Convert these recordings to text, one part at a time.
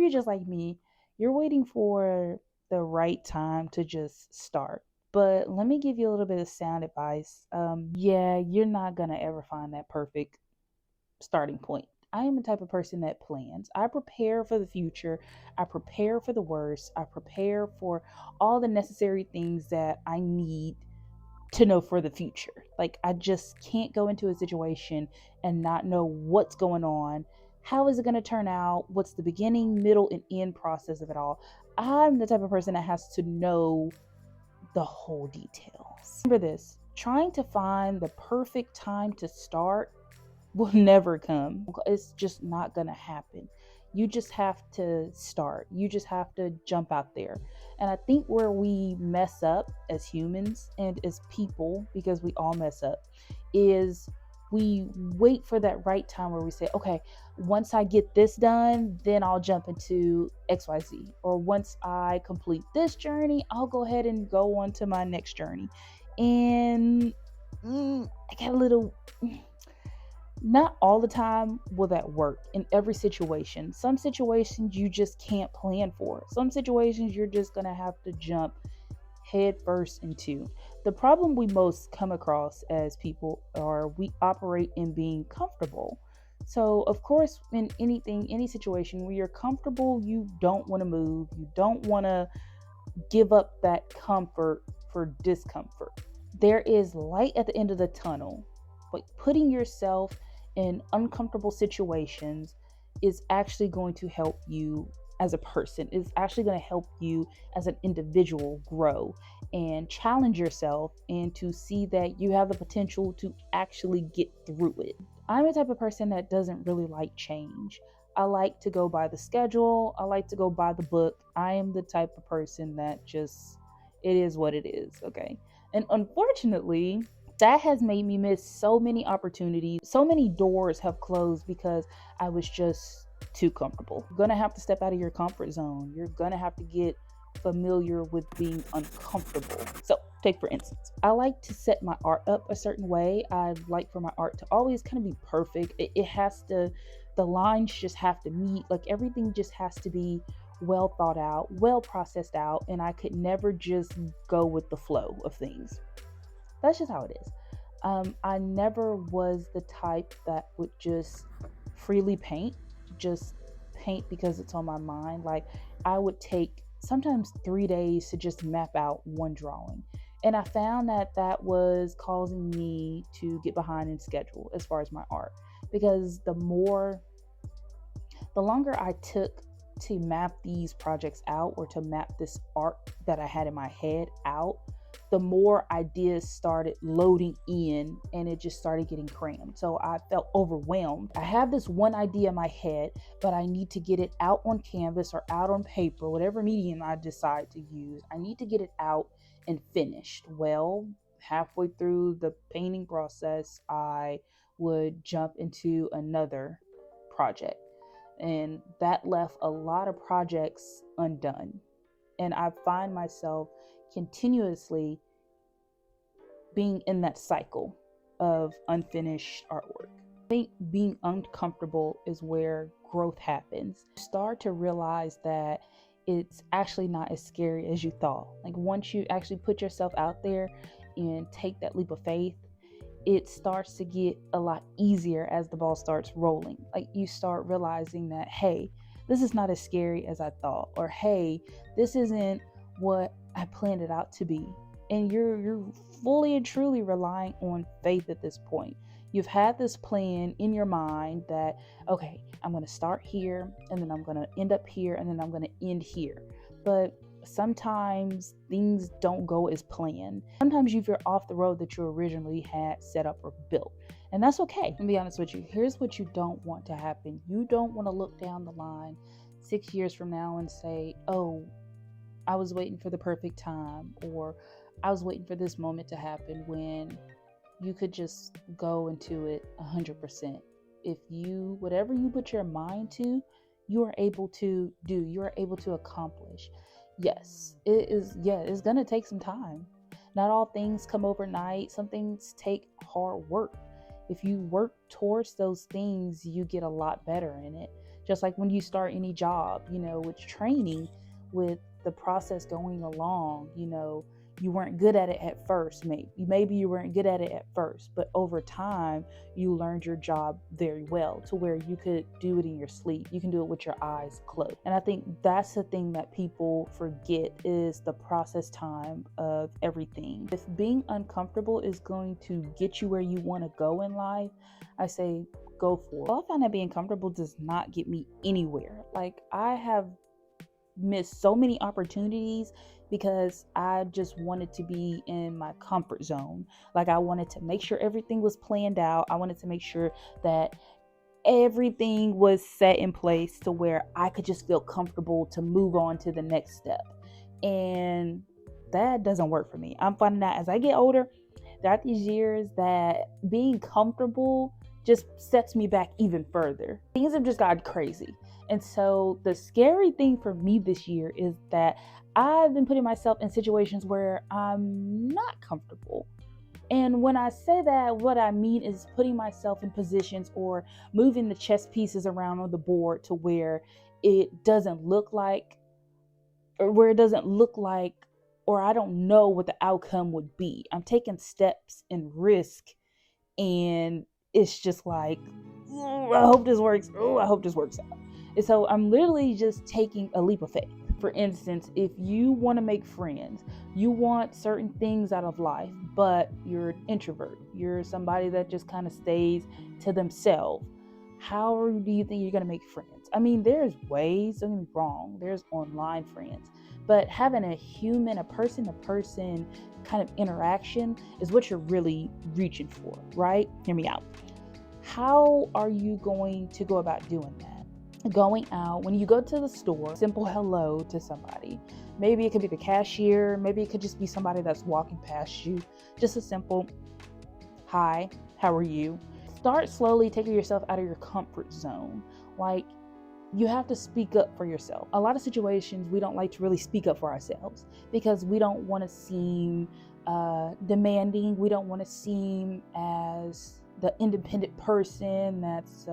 you're just like me, you're waiting for the right time to just start. But let me give you a little bit of sound advice. Yeah, you're not gonna ever find that perfect starting point. I am the type of person that plans. I prepare for the future. I prepare for the worst. I prepare for all the necessary things that I need to know for the future. Like, I just can't go into a situation and not know what's going on. How is it going to turn out? What's the beginning, middle, and end process of it all? I'm the type of person that has to know the whole details. Remember this, trying to find the perfect time to start will never come. It's just not going to happen. You just have to start. You just have to jump out there. And I think where we mess up as humans and as people, because we all mess up, is we wait for that right time where we say, okay, once I get this done, then I'll jump into XYZ. Or once I complete this journey, I'll go ahead and go on to my next journey. And I got a little not all the time will that work in every situation. Some situations you just can't plan for. Some situations you're just going to have to jump head first into. The problem we most come across as people are we operate in being comfortable. So, of course, in anything, any situation where you're comfortable, you don't want to move. You don't want to give up that comfort for discomfort. There is light at the end of the tunnel, but putting yourself in uncomfortable situations is actually going to help you as a person. It's actually going to help you as an individual grow and challenge yourself and to see that you have the potential to actually get through it. I'm the type of person that doesn't really like change. I like to go by the schedule. I like to go by the book. I am the type of person that just, it is what it is, okay? And unfortunately, that has made me miss so many opportunities. So many doors have closed because I was just too comfortable. You're gonna have to step out of your comfort zone. You're gonna have to get familiar with being uncomfortable. So, take for instance, I like to set my art up a certain way. I like for my art to always kind of be perfect. It has to, the lines just have to meet, like everything just has to be well thought out, well processed out, and I could never just go with the flow of things. That's just how it is. I never was the type that would just freely paint, just paint because it's on my mind. Like, I would take sometimes 3 days to just map out one drawing. And I found that that was causing me to get behind in schedule as far as my art. Because the longer I took to map these projects out or to map this art that I had in my head out, the more ideas started loading in and it just started getting crammed. So I felt overwhelmed. I have this one idea in my head, but I need to get it out on canvas or out on paper, whatever medium I decide to use. I need to get it out and finished. Well, halfway through the painting process, I would jump into another project. And that left a lot of projects undone. And I find myself continuously being in that cycle of unfinished artwork. I think being uncomfortable is where growth happens. Start to realize that it's actually not as scary as you thought. Like, once you actually put yourself out there and take that leap of faith, it starts to get a lot easier as the ball starts rolling. Like, you start realizing that, hey, this is not as scary as I thought, or hey, this isn't what I planned it out to be. And you're fully and truly relying on faith at this point. You've had this plan in your mind that, okay, I'm going to start here and then I'm going to end up here and then I'm going to end here. But sometimes things don't go as planned. Sometimes you veer off the road that you originally had set up or built. And that's okay. To be honest with you, here's what you don't want to happen. You don't want to look down the line 6 years from now and say, oh, I was waiting for the perfect time, or I was waiting for this moment to happen, when you could just go into it 100%. If you, whatever you put your mind to, you are able to do, you are able to accomplish. Yes, it's going to take some time. Not all things come overnight. Some things take hard work. If you work towards those things, you get a lot better in it. Just like when you start any job, with training, with the process going along, you weren't good at it at first. Maybe you weren't good at it at first, but over time you learned your job very well to where you could do it in your sleep. You can do it with your eyes closed. And I think that's the thing that people forget, is the process time of everything. If being uncomfortable is going to get you where you want to go in life, I say go for it. Well, I found that being comfortable does not get me anywhere. Like, I have missed so many opportunities because I just wanted to be in my comfort zone. Like, I wanted to make sure everything was planned out. I wanted to make sure that everything was set in place to where I could just feel comfortable to move on to the next step. And that doesn't work for me. I'm finding out as I get older, throughout these years, that being comfortable just sets me back even further. Things have just gotten crazy. And so the scary thing for me this year is that I've been putting myself in situations where I'm not comfortable. And when I say that, what I mean is putting myself in positions or moving the chess pieces around on the board to where it doesn't look like, or I don't know what the outcome would be. I'm taking steps and risk, and it's just like, I hope this works. I hope this works out. And so I'm literally just taking a leap of faith. For instance, if you want to make friends, you want certain things out of life, but you're an introvert, you're somebody that just kind of stays to themselves, how do you think you're going to make friends? I mean, there's ways, don't get me wrong, there's online friends, but having a person-to-person kind of interaction is what you're really reaching for, right? Hear me out. How are you going to go about doing that? Going out, when you go to the store, simple hello to somebody. Maybe it could be the cashier, maybe it could just be somebody that's walking past you. Just a simple hi, how are you? Start slowly taking yourself out of your comfort zone. Like, you have to speak up for yourself. A lot of situations we don't like to really speak up for ourselves because we don't want to seem demanding. We don't want to seem as the independent person that's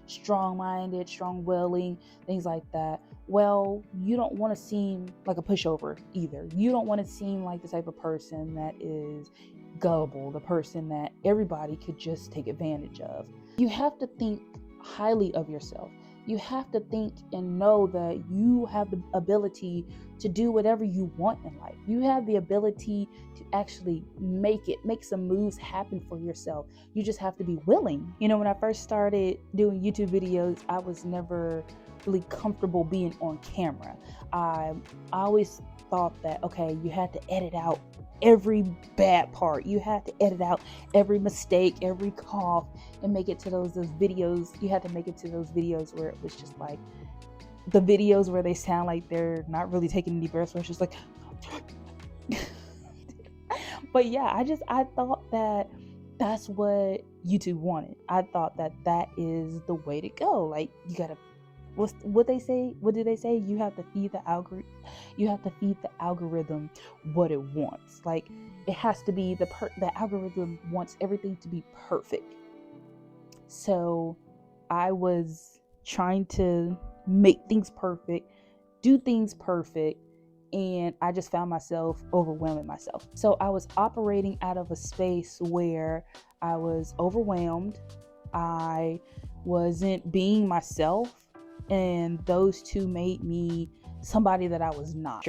strong-minded, strong-willing, things like that. Well, you don't want to seem like a pushover either. You don't want to seem like the type of person that is gullible, the person that everybody could just take advantage of. You have to think highly of yourself. You have to think and know that you have the ability to do whatever you want in life. You have the ability to actually make some moves happen for yourself. You just have to be willing. When I first started doing YouTube videos, I was never really comfortable being on camera. I always thought that, okay, you had to edit out every bad part. You had to edit out every mistake, every cough, and make it to those videos. You had to make it to those videos where it was just like the videos where they sound like they're not really taking any breaths, where it's just like but yeah, I thought that that's what YouTube wanted. I thought that that is the way to go. Like, you gotta, what do they say? You have to feed the algorithm. You have to feed the algorithm what it wants. Like, it has to be the algorithm wants everything to be perfect. So I was trying to make things perfect, do things perfect, and I just found myself overwhelming myself. So I was operating out of a space where I was overwhelmed. I wasn't being myself, and those two made me somebody that I was not.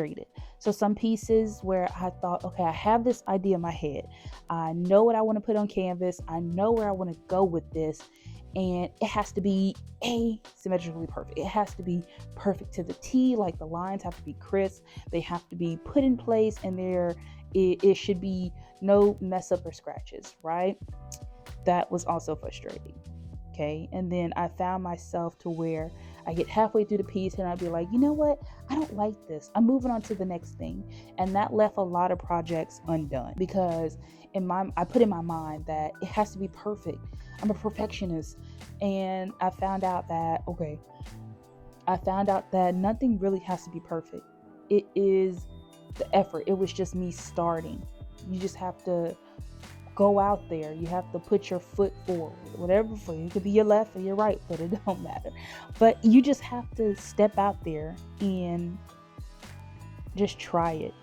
So some pieces where I thought, okay, I have this idea in my head. I know what I want to put on canvas. I know where I want to go with this. And it has to be symmetrically perfect. It has to be perfect to the T. Like, the lines have to be crisp. They have to be put in place, and it should be no mess up or scratches, right? That was also frustrating. Okay. And then I found myself to where I get halfway through the piece and I'd be like, you know what? I don't like this. I'm moving on to the next thing. And that left a lot of projects undone because I put in my mind that it has to be perfect. I'm a perfectionist. And I found out that nothing really has to be perfect. It is the effort. It was just me starting. You just have to go out there. You have to put your foot forward, whatever foot. It could be your left or your right foot. It don't matter. But you just have to step out there and just try it,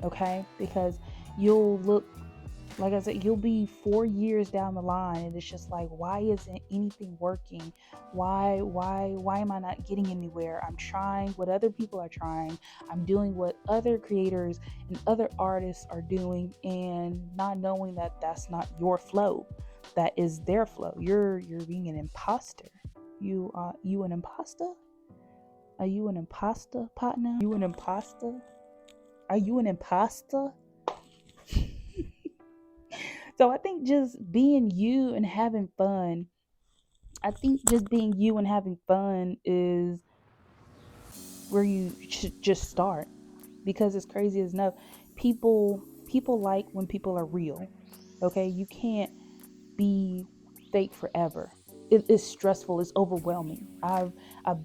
okay? Because you'll look, like I said, you'll be 4 years down the line and it's just like, why isn't anything working? Why am I not getting anywhere? I'm trying what other people are trying. I'm doing what other creators and other artists are doing, and not knowing that that's not your flow. That is their flow. You're being an imposter. You an imposter? Are you an imposter, partner? You an imposter? Are you an imposter? So I think just being you and having fun, I think just being you and having fun is where you should just start. Because it's crazy as enough, people like when people are real. Okay, you can't be fake forever. It's stressful. It's overwhelming. I've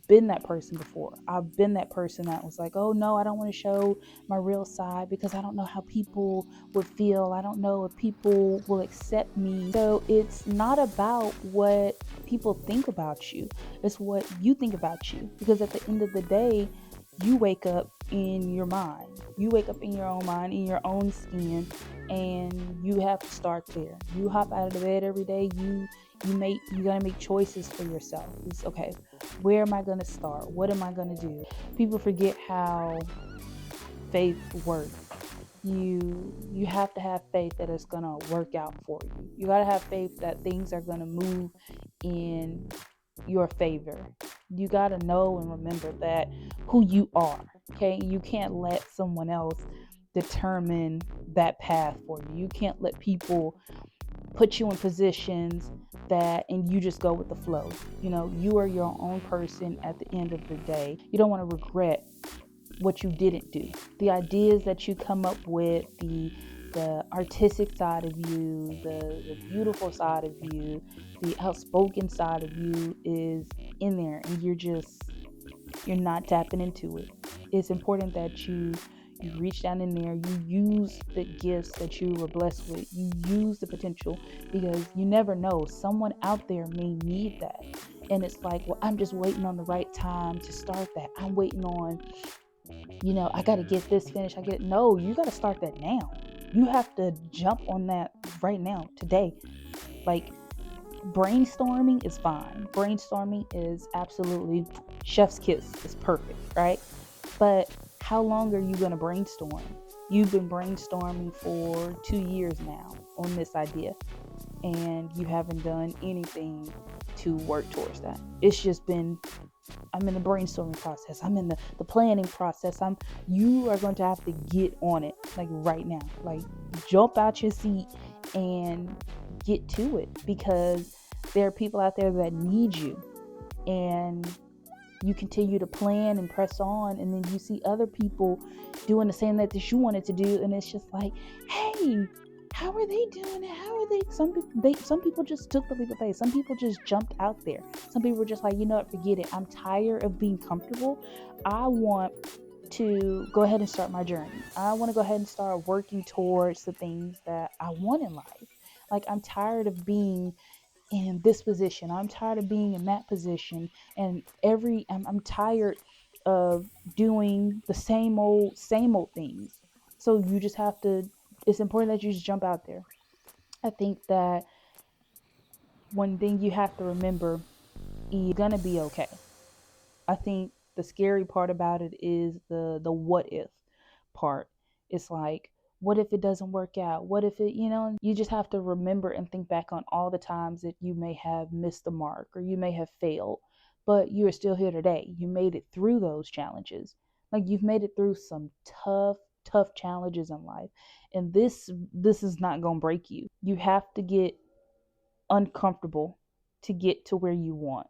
been that person before. I've been that person that was like, oh no, I don't want to show my real side because I don't know how people would feel. I don't know if people will accept me. So it's not about what people think about you. It's what you think about you. Because at the end of the day, you wake up in your mind. You wake up in your own mind, in your own skin, and you have to start there. You hop out of the bed every day. You gotta make choices for yourself. It's okay. Where am I gonna start? What am I gonna do? People forget how faith works. You have to have faith that it's gonna work out for you. You gotta have faith that things are gonna move in your favor. You got to know and remember that who you are, okay? You can't let someone else determine that path for you. You can't let people put you in positions that, and you just go with the flow. You are your own person at the end of the day. You don't want to regret what you didn't do. The ideas that you come up with, the artistic side of you, the beautiful side of you, the outspoken side of you is in there, and you're not tapping into it. It's important that you reach down in there, you use the gifts that you were blessed with, you use the potential, because you never know, someone out there may need that. And it's like, well, I'm just waiting on the right time to start that. I'm waiting on, I got to get this finished. No, you got to start that now. You have to jump on that right now, today. Like, brainstorming is fine. Brainstorming is absolutely chef's kiss. It's perfect, right? But how long are you going to brainstorm? You've been brainstorming for 2 years now on this idea, and you haven't done anything to work towards that. It's just been, I'm in the brainstorming process. I'm in the planning process. You are going to have to get on it, like right now. Like, jump out your seat and get to it, because there are people out there that need you. And you continue to plan and press on, and then you see other people doing the same that you wanted to do, and it's just like, hey, how are they doing it? How are they? Some people just took the leap of faith. Some people just jumped out there. Some people were just like, you know what, forget it. I'm tired of being comfortable. I want to go ahead and start my journey. I want to go ahead and start working towards the things that I want in life. Like, I'm tired of being in this position. I'm tired of being in that position. And I'm tired of doing the same old things. So you just have to, it's important that you just jump out there. I think that one thing you have to remember, you're gonna be okay. I think the scary part about it is the what if part. It's like, what if it doesn't work out? What if it, you just have to remember and think back on all the times that you may have missed the mark or you may have failed, but you're still here today. You made it through those challenges. Like, you've made it through some tough challenges in life. And this is not going to break you. You have to get uncomfortable to get to where you want.